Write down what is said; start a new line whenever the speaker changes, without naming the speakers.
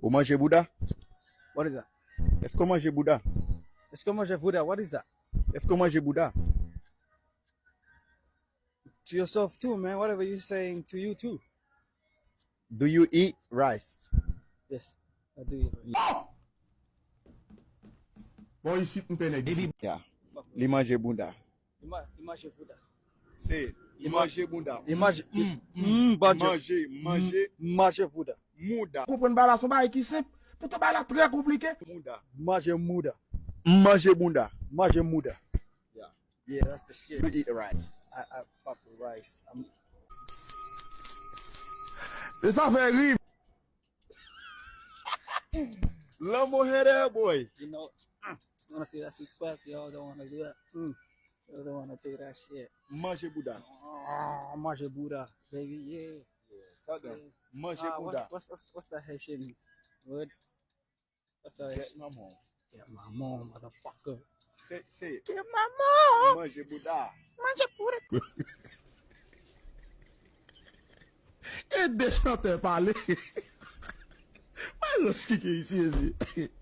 Ou manger Bouddha?
What is that?
Est-ce qu'on mange Bouddha?
Est-ce que manger Buddha? What is that?
Est-ce qu'on mange Bouddha?
To yourself too, man. Whatever you're saying to you too.
Do you eat rice?
Yes, I do.
Bon, ici, on peut négocier.
Yeah. Li mange Bouddha.
Image Buddha.
C'est li mange Bouddha.
Image. Image Buddha.
Mouda.
Vous comprenez pas la somme qui simple. Pour te parler très compliqué.
Mouda.
Image Muda.
Mange Bouddha.
Image Muda.
Yeah.
Yeah, that's the shit.
You eat the rice.
I fuck with rice.
Et ça fait rire.
L'homme au head boy.
You know, wanna see that six pack? Y'all don't wanna do that. Y'all don't wanna do that shit.
Mange Bouddha.
Oh, Image Buddha, baby, yeah.
Mange Bouddha.
What's the Haitian word? What's the
Get my mom.
Get my mom, motherfucker.
Say it.
Get my mom.
Mange Bouddha.
Mange Buddha.
Et des chanteurs parler. Pas le ski qui est ici.